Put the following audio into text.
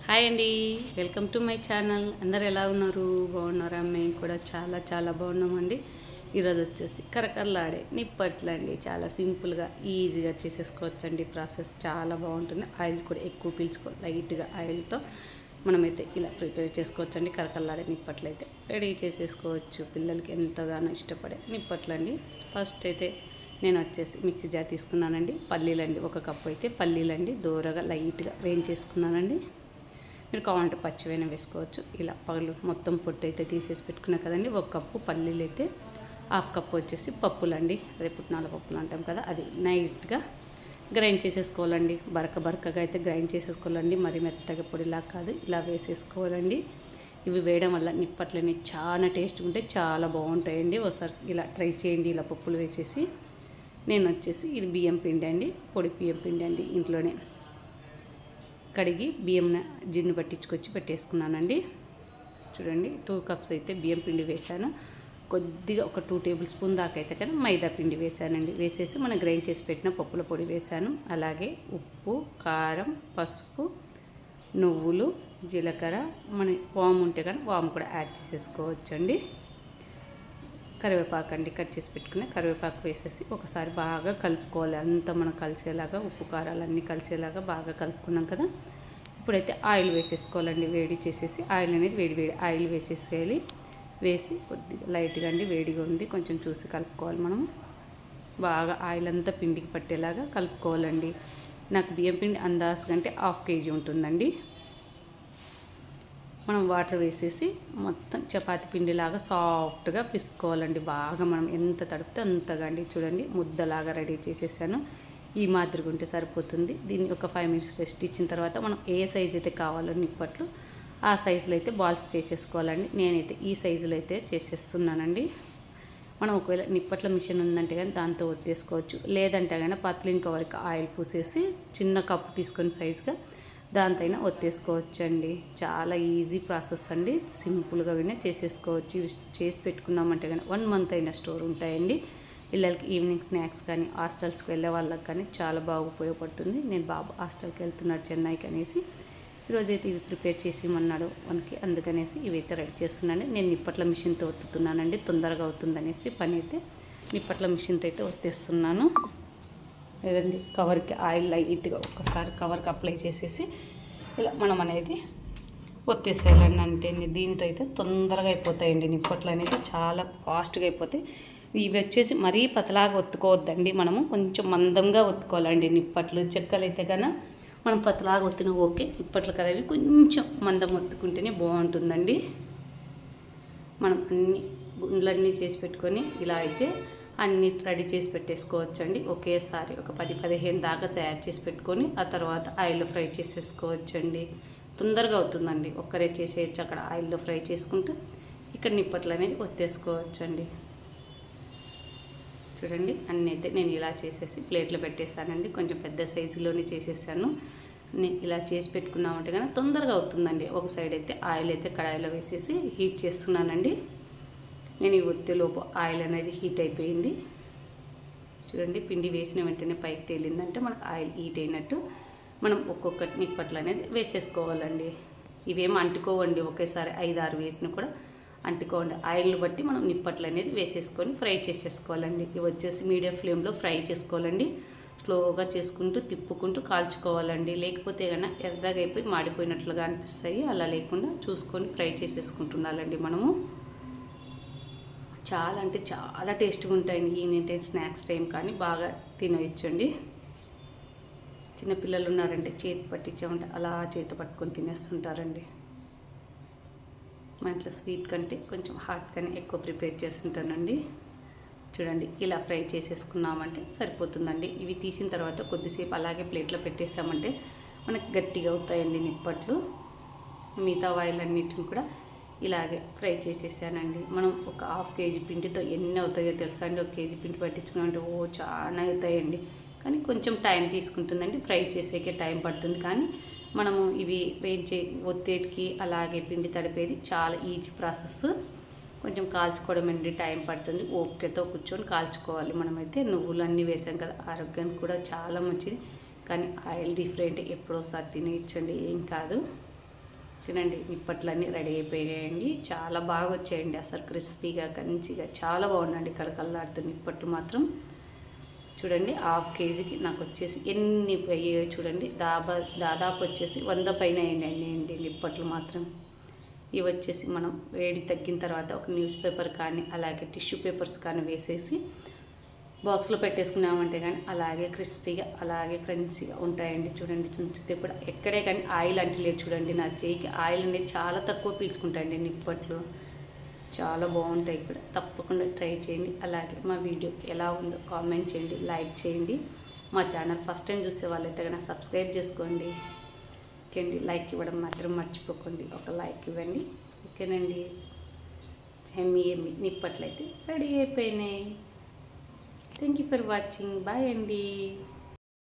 Hi అండి, welcome to my channel. అందరు ఎలా ఉన్నారు? బాగున్నారా? మేము కూడా చాలా చాలా బాగున్నామండి. ఈరోజు వచ్చేసి కరకరలాడే నిప్పట్లు అండి. చాలా సింపుల్గా ఈజీగా చేసేసుకోవచ్చండి. ప్రాసెస్ చాలా బాగుంటుంది. ఆయిల్ కూడా ఎక్కువ పీల్చుకో, లైట్గా ఆయిల్తో మనమైతే ఇలా ప్రిపేర్ చేసుకోవచ్చండి. కరకరలాడే నిప్పట్లు అయితే రెడీ చేసేసుకోవచ్చు. పిల్లలకి ఎంతగానో ఇష్టపడే నిప్పట్లు అండి. ఫస్ట్ అయితే నేను వచ్చేసి మిక్సీ జార్ తీసుకున్నానండి. పల్లీలండి, ఒక కప్పు అయితే పల్లీలండి దూరగా లైట్గా వేయించేసుకున్నానండి. మీరు కావాలంటే పచ్చివైనా వేసుకోవచ్చు. ఇలా పగలు మొత్తం పొట్టు అయితే తీసేసి పెట్టుకున్నా కదండి. ఒక కప్పు పల్లీలు అయితే, హాఫ్ కప్పు వచ్చేసి పప్పులండి. అదే పుట్నాల పప్పులు అంటాం కదా, అది నైట్గా గ్రైండ్ చేసేసుకోవాలండి. బరకగా అయితే గ్రైండ్ చేసేసుకోవాలండి. మరి మెత్తగా పొడిలా కాదు, ఇలా వేసేసుకోవాలండి. ఇవి వేయడం వల్ల నిప్పట్లని చాలా టేస్ట్గా ఉంటాయి, చాలా బాగుంటాయండి. ఒకసారి ఇలా ట్రై చేయండి, ఇలా పప్పులు వేసేసి. నేను వచ్చేసి ఇది బియ్యం పిండి అండి, పొడి బియ్యం పిండి అండి. ఇంట్లోనే కడిగి బియ్యం జిన్ను పట్టించుకొచ్చి పెట్టేసుకున్నానండి. చూడండి, 2 కప్స్ అయితే బియ్యం పిండి వేసాను. కొద్దిగా ఒక 2 టేబుల్ స్పూన్ దాకా అయితే కానీ మైదా పిండి వేసానండి. వేసేసి మనం గ్రైండ్ చేసి పెట్టిన పప్పుల పొడి వేసాను. అలాగే ఉప్పు, కారం, పసుపు, నువ్వులు, జీలకర్ర, మన వాము ఉంటే కానీ వాము కూడా యాడ్ చేసేసుకోవచ్చండి. కరివేపాకు అండి, కట్ చేసి పెట్టుకుని కరివేపాకు వేసేసి ఒకసారి బాగా కలుపుకోవాలి. అంతా మనం కలిసేలాగా, ఉప్పు కారాలన్నీ కలిసేలాగా బాగా కలుపుకున్నాం కదా. ఇప్పుడైతే ఆయిల్ వేసేసుకోవాలండి. వేడి చేసేసి ఆయిల్ అనేది వేడి ఆయిల్ వేసేసేయాలి. వేసి కొద్దిగా లైట్గా అండి, వేడిగా ఉంది, కొంచెం చూసి కలుపుకోవాలి. మనం బాగా ఆయిల్ అంతా పిండికి పట్టేలాగా కలుపుకోవాలండి. నాకు బియ్యం పిండి అందాజు కంటే 1/2 kg ఉంటుందండి. మనం వాటర్ వేసేసి మొత్తం చపాతీ పిండిలాగా సాఫ్ట్గా పిసుకోవాలండి. బాగా మనం ఎంత తడిపితే అంతగా అండి. చూడండి, ముద్దలాగా రెడీ చేసేసాను. ఈ మాదిరిగా ఉంటే సరిపోతుంది. దీన్ని ఒక 5 minutes రెస్ట్ ఇచ్చిన తర్వాత మనం ఏ సైజు అయితే కావాలో నిప్పట్లు ఆ సైజులో అయితే బాల్స్ చేసేసుకోవాలండి. నేనైతే ఈ సైజులో అయితే చేసేస్తున్నానండి. మనం ఒకవేళ నిప్పట్ల మిషన్ ఉందంటే కానీ దాంతో ఒత్తేసుకోవచ్చు. లేదంటే కానీ పత్లిన్ కవర్కి ఆయిల్ పూసేసి చిన్న కప్పు తీసుకొని సైజుగా దాంతో అయినా ఒత్తేసుకోవచ్చండి. చాలా ఈజీ ప్రాసెస్ అండి. సింపుల్గా వినే చేసేసుకోవచ్చు. ఇవి చేసి పెట్టుకున్నామంటే కానీ 1 month అయినా స్టోర్ ఉంటాయండి. పిల్లలకి ఈవినింగ్ స్నాక్స్ కానీ, హాస్టల్స్కి వెళ్ళే వాళ్ళకి కానీ చాలా బాగా ఉపయోగపడుతుంది. నేను బాబు హాస్టల్కి వెళ్తున్నాడు చెన్నైకి అనేసి ఈరోజైతే ఇవి ప్రిపేర్ చేసి ఇమ్మన్నాడు మనకి, అందుకనేసి ఇవైతే రెడీ చేస్తున్నాను. నేను నిప్పట్ల మిషన్తో ఒత్తుతున్నానండి, తొందరగా అవుతుందనేసి పని అయితే నిప్పట్ల మిషన్తో అయితే ఒత్తేస్తున్నాను. లేదండి, కవర్కి ఆయిల్ లైట్గా ఒక్కసారి కవర్కి అప్లై చేసేసి ఇలా మనం అనేది ఒత్తేసేయాలండి. అంటే దీనితో అయితే తొందరగా అయిపోతాయండి నిప్పట్లు అనేది, చాలా ఫాస్ట్గా అయిపోతాయి. ఇవి వచ్చేసి మరీ పతలాగా ఒత్తుకోవద్దండి, మనము కొంచెం మందంగా ఒత్తుకోవాలండి. నిప్పట్లు చెక్కలు అయితే కన్నా మనం పతలాగా ఒత్తిన ఓకే, నిప్పట్లు కదా అవి కొంచెం మందం ఒత్తుకుంటేనే బాగుంటుందండి. మనం అన్ని గుండ్లన్నీ చేసి పెట్టుకొని ఇలా అయితే అన్నీ రెడీ చేసి పెట్టేసుకోవచ్చండి. ఒకేసారి ఒక 10-15 దాకా తయారు చేసి పెట్టుకొని ఆ తర్వాత ఆయిల్లో ఫ్రై చేసేసుకోవచ్చండి. తొందరగా అవుతుందండి. ఒక్కరే చేసేయచ్చు, అక్కడ ఆయిల్లో ఫ్రై చేసుకుంటూ ఇక్కడ నిప్పట్లు అనేది ఒత్తేసుకోవచ్చండి. చూడండి, అన్నీ అయితే నేను ఇలా చేసేసి ప్లేట్లో పెట్టేశానండి. కొంచెం పెద్ద సైజులోనే చేసేసాను. ఇలా చేసి పెట్టుకున్నామంటే కానీ తొందరగా అవుతుందండి. ఒక సైడ్ అయితే ఆయిల్ అయితే కడాయిలో వేసేసి హీట్ చేస్తున్నానండి. నేను ఈ ఒత్తిలోపు ఆయిల్ అనేది హీట్ అయిపోయింది. చూడండి, పిండి వేసిన వెంటనే పైకి తేలిందంటే మనకు ఆయిల్ హీట్ అయినట్టు. మనం ఒక్కొక్క నిప్పట్లు అనేది వేసేసుకోవాలండి. ఇవేమో అంటుకోవండి, ఒకేసారి 5-6 వేసినా కూడా అంటుకోండి. ఆయిల్ని బట్టి మనం నిప్పట్లు అనేది వేసేసుకొని ఫ్రై చేసేసుకోవాలండి. ఇవి వచ్చేసి మీడియం ఫ్లేమ్లో ఫ్రై చేసుకోవాలండి. స్లోగా చేసుకుంటూ తిప్పుకుంటూ కాల్చుకోవాలండి. లేకపోతే కన్నా ఎర్రగా అయిపోయి మాడిపోయినట్లుగా అనిపిస్తాయి. అలా లేకుండా చూసుకొని ఫ్రై చేసేసుకుంటున్నాలండి మనము. చాలా అంటే చాలా టేస్ట్గా ఉంటాయండి. ఈవినింగ్ టైం స్నాక్స్ టైం కానీ బాగా తినేయచ్చండి. చిన్నపిల్లలు ఉన్నారంటే చేతి పట్టించామంటే అలా చేతి పట్టుకొని తినేస్తుంటారండి. మా ఇంట్లో స్వీట్ కంటే కొంచెం హాట్ కానీ ఎక్కువ ప్రిపేర్ చేస్తుంటానండి. చూడండి, ఇలా ఫ్రై చేసేసుకున్నామంటే సరిపోతుందండి. ఇవి తీసిన తర్వాత కొద్దిసేపు అలాగే ప్లేట్లో పెట్టేసామంటే మనకి గట్టిగా అవుతాయండి నిప్పట్లు. మిగతా ఆయిల్ అన్నిటిని కూడా ఇలాగే ఫ్రై చేసేసానండి. మనం ఒక 1/2 kg పిండితో ఎన్ని అవుతాయో తెలుసా అండి. 1 kg పిండి పట్టించుకున్నామంటే చాలా అవుతాయండి. కానీ కొంచెం టైం తీసుకుంటుందండి, ఫ్రై చేసేకే టైం పడుతుంది. కానీ మనము ఇవి ఒత్తేటికి అలాగే పిండి తడిపేది చాలా ఈజీ ప్రాసెస్. కొంచెం కాల్చుకోవడం అండి టైం పడుతుంది. ఓపికతో కూర్చొని కాల్చుకోవాలి. మనమైతే నువ్వులు అన్నీ వేసాం కదా, ఆరోగ్యానికి కూడా చాలా మంచిది. కానీ ఆయిల్ డిఫరెంట్, ఎప్పుడోసారి తినేయచ్చండి, ఏం కాదు. తినండి. నిప్పట్లన్నీ రెడీ అయిపోయాయండి. చాలా బాగా వచ్చాయండి. అసలు క్రిస్పీగా కంచిగా చాలా బాగుందండి. కళకళలాడుతుంది నిప్పట్లు మాత్రం. చూడండి 1/2 కేజీకి నాకు వచ్చేసి ఎన్ని అయ్యాయో చూడండి. దాదాపు వచ్చేసి 100 పైన అయ్యాయండి నిప్పట్లు మాత్రం. ఇవి వచ్చేసి మనం వేడి తగ్గిన తర్వాత ఒక న్యూస్ పేపర్ కానీ అలాగే టిష్యూ పేపర్స్ కానీ వేసేసి బాక్స్లో పెట్టేసుకున్నామంటే కానీ అలాగే క్రిస్పీగా అలాగే క్రంచీగా ఉంటాయండి. చూడండి చుంచితే కూడా ఎక్కడే కానీ ఆయిల్ అంటే లేదు. చూడండి నా చేయికి ఆయిల్ అనేది చాలా తక్కువ పీల్చుకుంటాయండి నిప్పట్లు. చాలా బాగుంటాయి కూడా. తప్పకుండా ట్రై చేయండి. అలాగే మా వీడియో ఎలా ఉందో కామెంట్ చేయండి, లైక్ చేయండి. మా ఛానల్ ఫస్ట్ టైం చూసే వాళ్ళైతే కనుక సబ్స్క్రైబ్ చేసుకోండి. ఓకే అండి, లైక్ ఇవ్వడం మాత్రం మర్చిపోకండి. ఒక లైక్ ఇవ్వండి. ఓకేనండి. ఎమ్మి నిప్పట్లయితే రెడీ అయిపోయినాయి. Thank you for watching. Bye అండి.